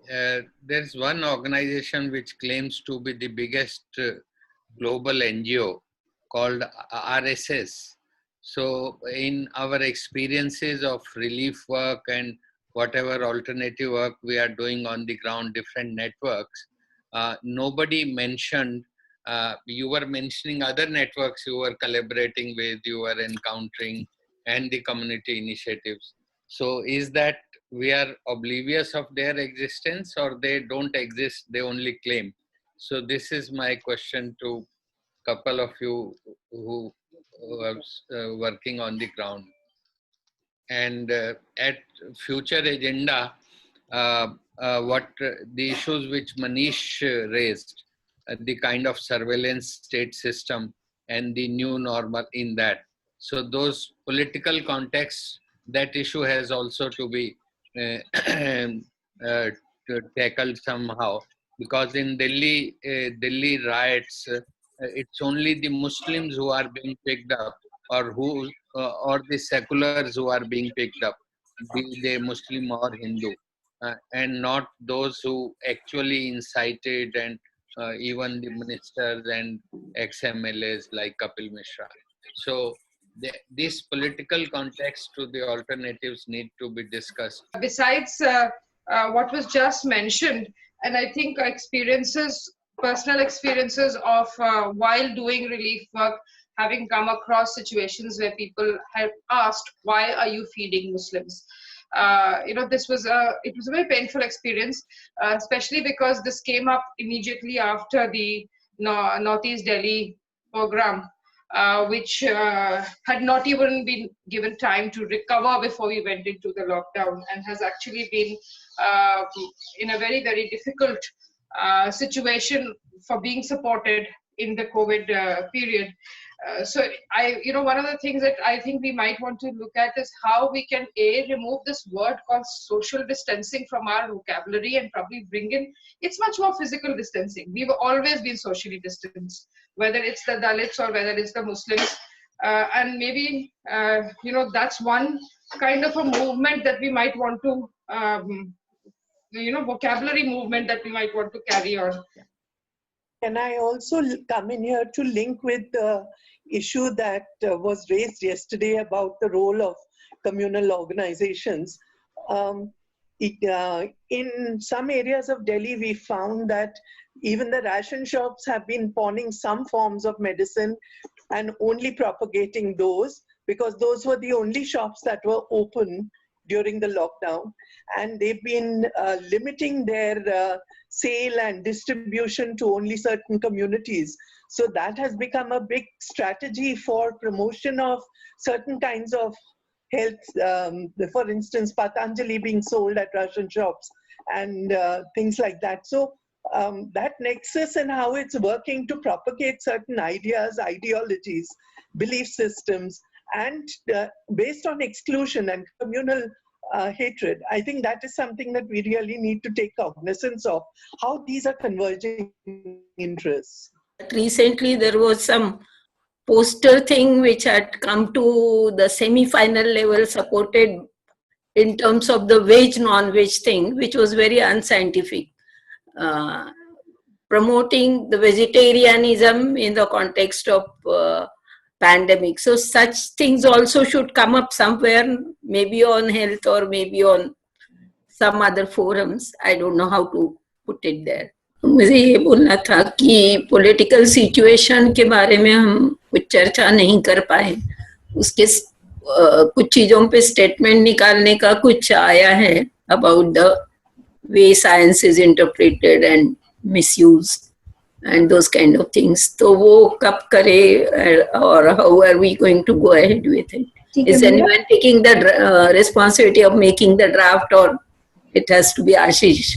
there's one organization which claims to be the biggest global NGO called RSS. So in our experiences of relief work and whatever alternative work we are doing on the ground, different networks, nobody mentioned, you were mentioning other networks you were collaborating with, you were encountering, and the community initiatives. So is that we are oblivious of their existence, or they don't exist, they only claim? So this is my question to couple of you who are working on the ground. And at future agenda, what the issues which Manish raised, the kind of surveillance state system and the new normal in that. So those political contexts, that issue has also to be tackled somehow, because in Delhi riots, it's only the Muslims who are being picked up, or the seculars who are being picked up, be they Muslim or Hindu, and not those who actually incited, and even the ministers and ex-MLAs like Kapil Mishra. So this political context to the alternatives need to be discussed. Besides what was just mentioned, and I think personal experiences of while doing relief work, having come across situations where people have asked, why are you feeding Muslims? It was a very painful experience, especially because this came up immediately after the Northeast Delhi program, which had not even been given time to recover before we went into the lockdown, and has actually been in a very, very difficult situation for being supported in the COVID period. So one of the things that I think we might want to look at is how we can remove this word called social distancing from our vocabulary, and probably bring in, it's much more physical distancing. We've always been socially distanced, whether it's the Dalits or whether it's the Muslims, and maybe that's one kind of a movement that we might want to vocabulary movement that we might want to carry on. Can I also come in here to link with the issue that was raised yesterday about the role of communal organizations? In some areas of Delhi, we found that even the ration shops have been pawning some forms of medicine and only propagating those, because those were the only shops that were open during the lockdown. And they've been limiting their sale and distribution to only certain communities. So that has become a big strategy for promotion of certain kinds of health. For instance, Patanjali being sold at ration shops and things like that. So that nexus and how it's working to propagate certain ideas, ideologies, belief systems, and based on exclusion and communal hatred. I think that is something that we really need to take cognizance of, how these are converging interests. Recently, there was some poster thing which had come to the semi-final level, supported in terms of the veg, non-veg thing, which was very unscientific. Promoting the vegetarianism in the context of pandemic. So such things also should come up somewhere, maybe on health or maybe on some other forums. I don't know how to put it there. मुझे ये बोलना था कि political situation के बारे में हम कुछ चर्चा नहीं कर पाए, उसके कुछ चीजों पे स्टेटमेंट निकालने का कुछ आया है about the way science is interpreted and misused and those kind of things. तो वो कब करे, or how are we going to go ahead with it? Is anyone taking the responsibility of making the draft, or it has to be Ashish?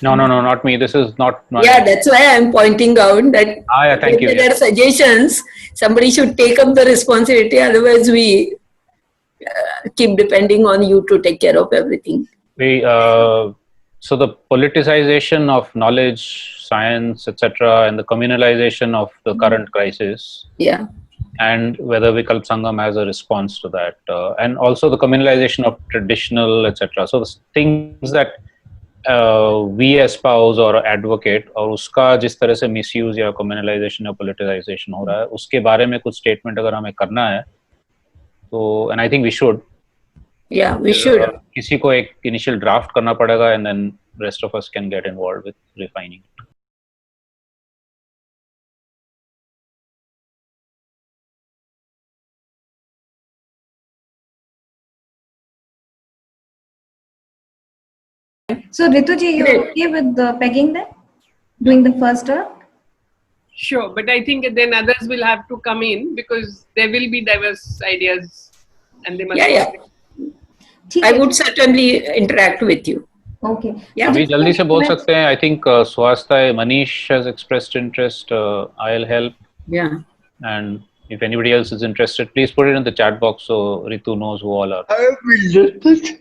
No, not me. This is not my... Yeah, that's why I'm pointing out that thank you. There are suggestions, somebody should take up the responsibility, otherwise we keep depending on you to take care of everything. So the politicization of knowledge, science, etc., and the communalization of the current crisis, and whether Vikalp Sangam has a response to that, and also the communalization of traditional, etc. So the things that we espouse or advocate और उसका जिस तरह से misuse या communalization या politicization हो रहा है उसके बारे में कुछ statement अगर हमें करना है तो and I think we should we should किसी को एक initial draft करना पड़ेगा and then rest of us can get involved with refining it. So Rituji, you okay with pegging that? Doing the first draft? Sure, but I think then others will have to come in because there will be diverse ideas and they must. I would certainly interact with you. Okay. Yeah. अभी जल्दी से बोल सकते हैं. I think Swasta, Manish has expressed interest. I'll help. Yeah. And if anybody else is interested, please put it in the chat box so Ritu knows who all are. I will just